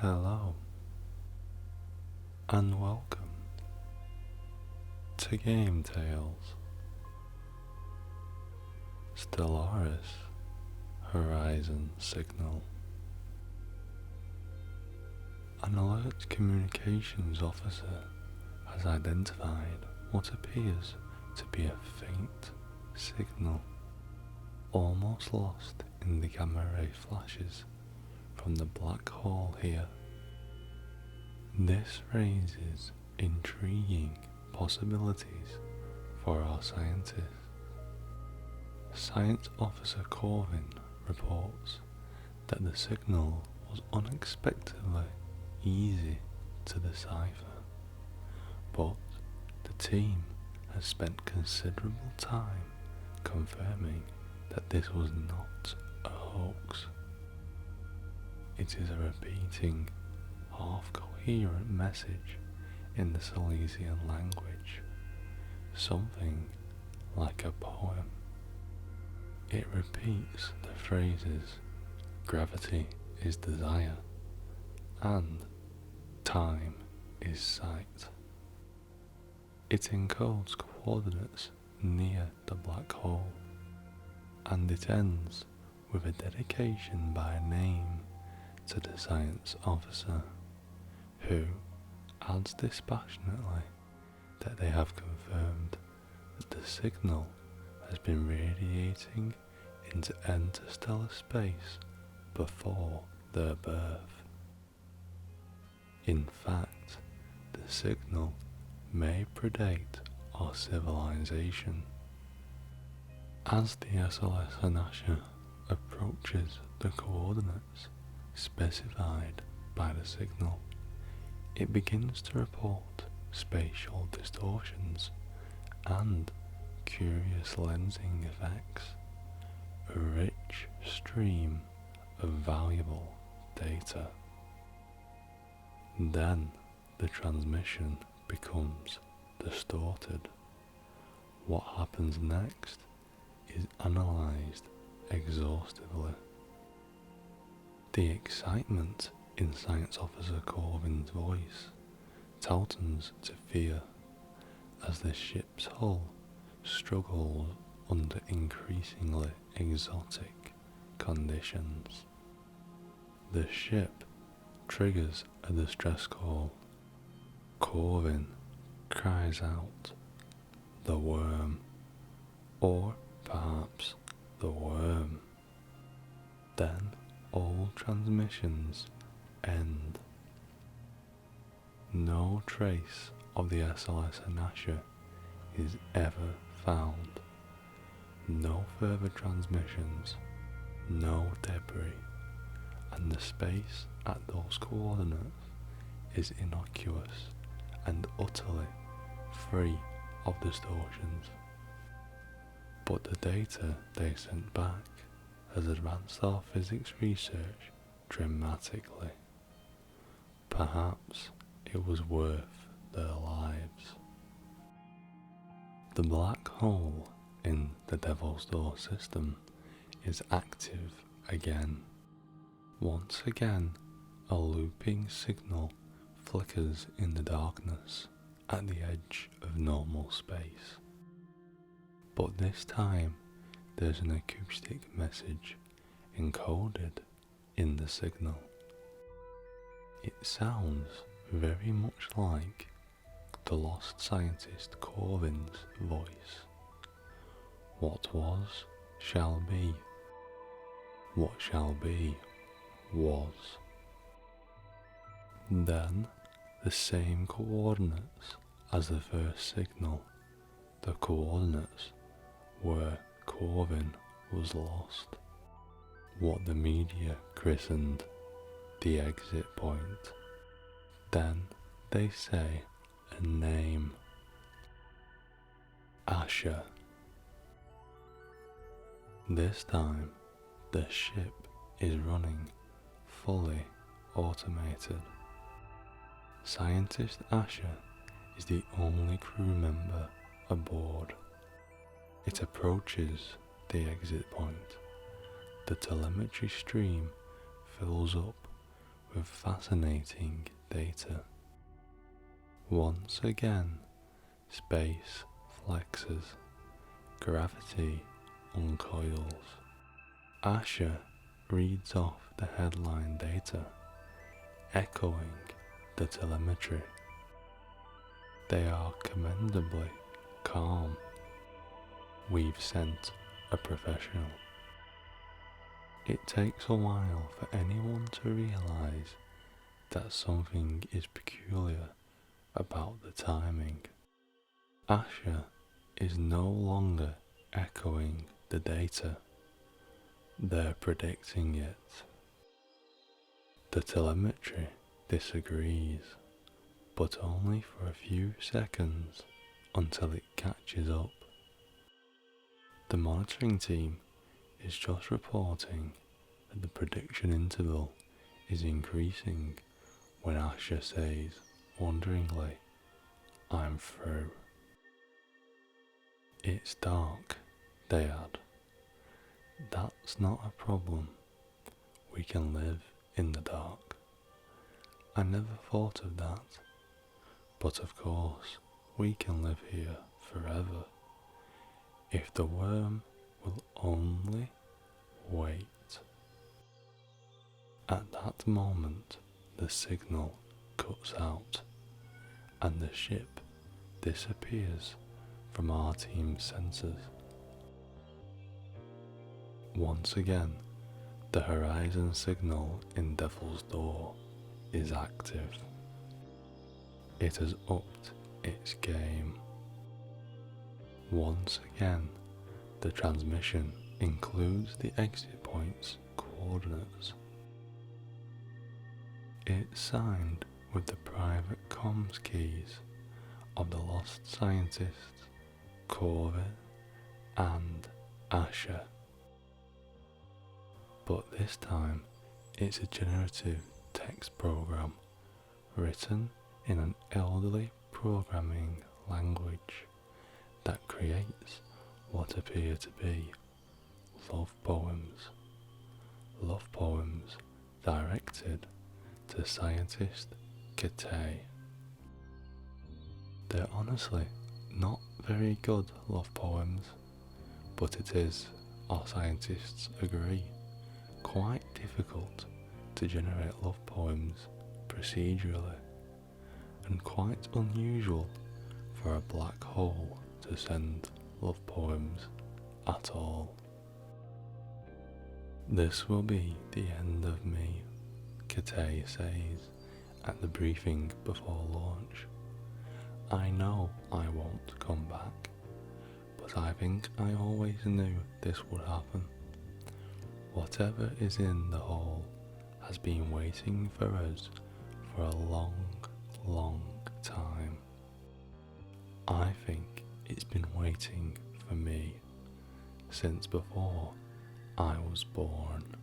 Hello and welcome to GameTales. Stellaris Horizon Signal. An alert communications officer has identified what appears to be a faint signal, almost lost in the gamma ray flashes from the black hole here. This raises intriguing possibilities for our scientists. Science Officer Corvin reports that the signal was unexpectedly easy to decipher, but the team has spent considerable time confirming that this was not a hoax. It is a repeating, half-coherent message in the Silesian language, something like a poem. It repeats the phrases, "Gravity is desire," and "Time is sight." It encodes coordinates near the black hole, and it ends with a dedication by name to the science officer, who adds dispassionately that they have confirmed that the signal has been radiating into interstellar space before their birth. In fact, the signal may predate our civilization. As the SLS Hanasha approaches the coordinates specified by the signal, it begins to report spatial distortions and curious lensing effects, a rich stream of valuable data. Then the transmission becomes distorted. What happens next is analysed exhaustively. The excitement in Science Officer Corvin's voice toughtens to fear as the ship's hull struggles under increasingly exotic conditions. The ship triggers a distress call. Corvin cries out, "The worm," or perhaps "the worm." Then all transmissions end. No trace of the SLS Hanasha is ever found. No further transmissions, no debris, and the space at those coordinates is innocuous and utterly free of distortions. But the data they sent back has advanced our physics research dramatically. Perhaps it was worth their lives. The black hole in the Devil's Door system is active again. Once again, a looping signal flickers in the darkness at the edge of normal space. But this time, there's an acoustic message encoded in the signal. It sounds very much like the lost scientist Corvin's voice. What was, shall be. What shall be, was. Then, the same coordinates as the first signal, the coordinates where Corvin was lost, what the media christened the exit point. Then they say a name, Asher. This time the ship is running fully automated. Scientist Asher is the only crew member aboard. It approaches the exit point. The telemetry stream fills up with fascinating data. Once again, space flexes, gravity uncoils. Asher reads off the headline data, echoing the telemetry. They are commendably calm. We've sent a professional. It takes a while for anyone to realize that something is peculiar about the timing. Asher is no longer echoing the data, they're predicting it. The telemetry disagrees, but only for a few seconds until it catches up. The monitoring team is just reporting that the prediction interval is increasing when Asher says, wonderingly, "I'm through." "It's dark," they add. "That's not a problem. We can live in the dark." "I never thought of that. But of course, we can live here forever. If the worm will only wait." At that moment, the signal cuts out, and the ship disappears from our team's sensors. Once again, the horizon signal in Devil's Door is active. It has upped its game. Once again, the transmission includes the exit point's coordinates. It's signed with the private comms keys of the lost scientists Corvin and Asher. But this time, it's a generative text program written in an elderly programming language that creates what appear to be love poems. Love poems directed to scientist Kitay. They're honestly not very good love poems, but it is, our scientists agree, quite difficult to generate love poems procedurally, and quite unusual for a black hole to send love poems at all. "This will be the end of me," Kitay says at the briefing before launch. "I know I won't come back, but I think I always knew this would happen. Whatever is in the hole has been waiting for us for a long, long time. I think it's been waiting for me since before I was born."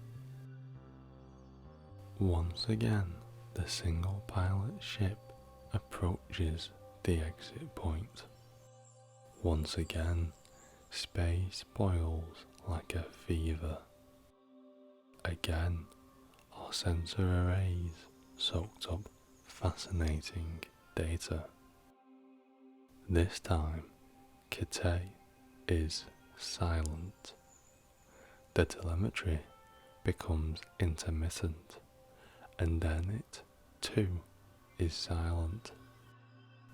Once again, the single pilot ship approaches the exit point. Once again, space boils like a fever. Again, our sensor arrays soaked up fascinating data. This time, Kitay is silent. The telemetry becomes intermittent, and then it, too, is silent.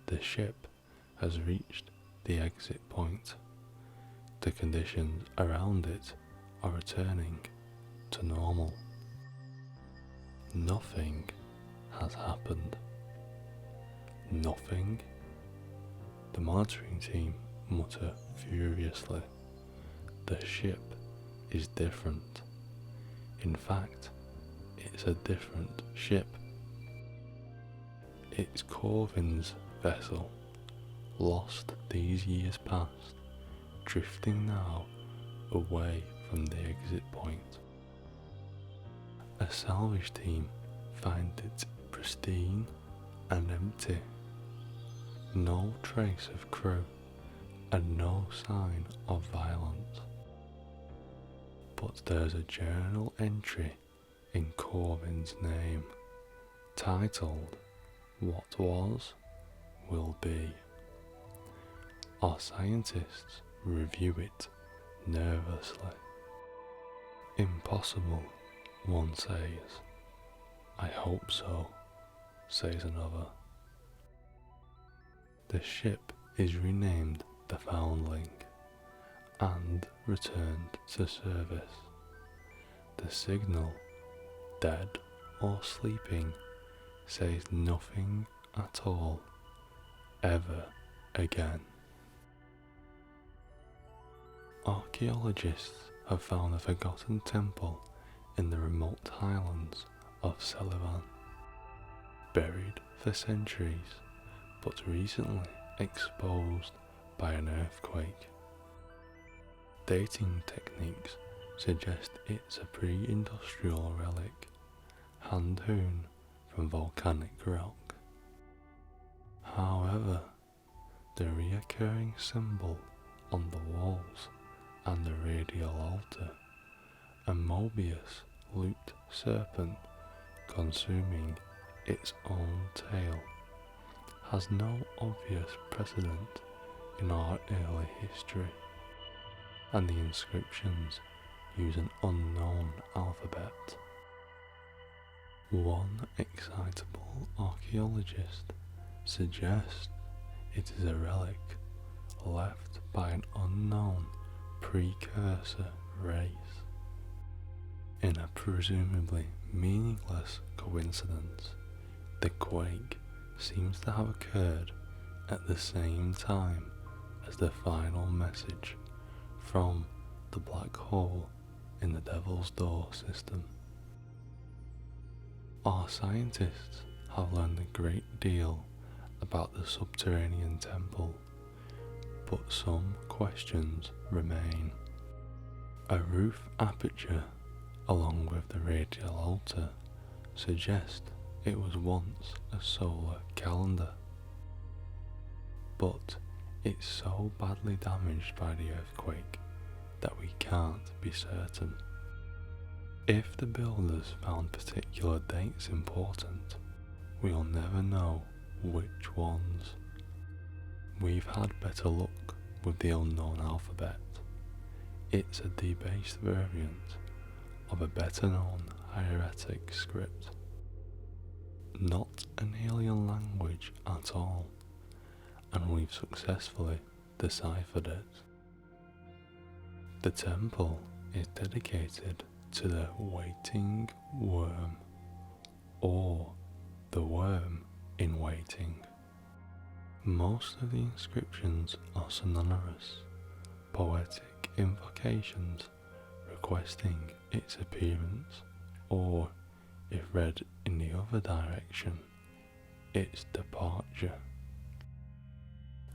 The ship has reached the exit point. The conditions around it are returning to normal. Nothing has happened. Nothing? The monitoring team mutter furiously. The ship is different. In fact, it's a different ship. It's Corvin's vessel, lost these years past, drifting now away from the exit point. A salvage team find it pristine and empty. No trace of crew and no sign of violence. But there's a journal entry in Corvin's name. titled What Was, Will Be. Our scientists review it nervously. Impossible, one says. I hope so, says another. The ship is renamed the Foundling and returned to service. The signal, dead or sleeping, says nothing at all, ever again. Archaeologists have found a forgotten temple in the remote highlands of Sullivan, buried for centuries but recently exposed by an earthquake. Dating techniques suggest it's a pre-industrial relic, hand-hewn from volcanic rock. However, the recurring symbol on the walls and the radial altar, a Mobius looped serpent consuming its own tail, has no obvious precedent in our early history, and the inscriptions use an unknown alphabet. One excitable archaeologist suggests it is a relic left by an unknown precursor race. In a presumably meaningless coincidence, the quake seems to have occurred at the same time as the final message from the black hole in the Devil's Door system. Our scientists have learned a great deal about the subterranean temple, but some questions remain. A roof aperture along with the radial altar suggest it was once a solar calendar, but it's so badly damaged by the earthquake that we can't be certain. If the builders found particular dates important, we'll never know which ones. We've had better luck with the unknown alphabet. It's a debased variant of a better known hieratic script. Not an alien language at all, and we've successfully deciphered it. The temple is dedicated to the waiting worm, or the worm in waiting. Most of the inscriptions are sonorous, poetic invocations requesting its appearance, or, if read in the other direction, its departure.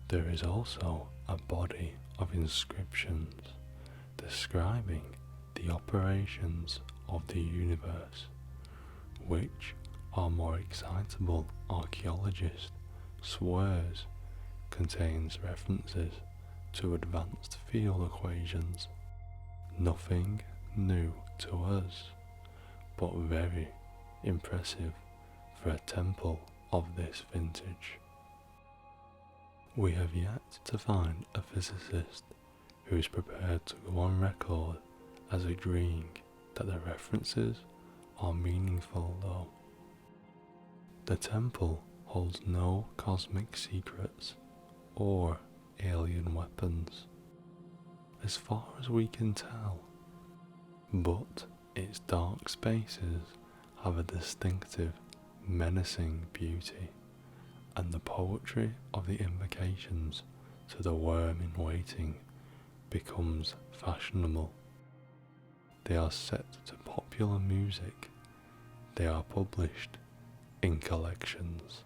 There is also a body of inscriptions describing the operations of the universe, which our more excitable archaeologist swears contains references to advanced field equations. Nothing new to us, but very impressive for a temple of this vintage. We have yet to find a physicist who is prepared to go on record as agreeing that the references are meaningful though. The temple holds no cosmic secrets or alien weapons, as far as we can tell, but its dark spaces have a distinctive, menacing beauty, and the poetry of the invocations to the worm in waiting becomes fashionable. They are set to popular music. They are published in collections.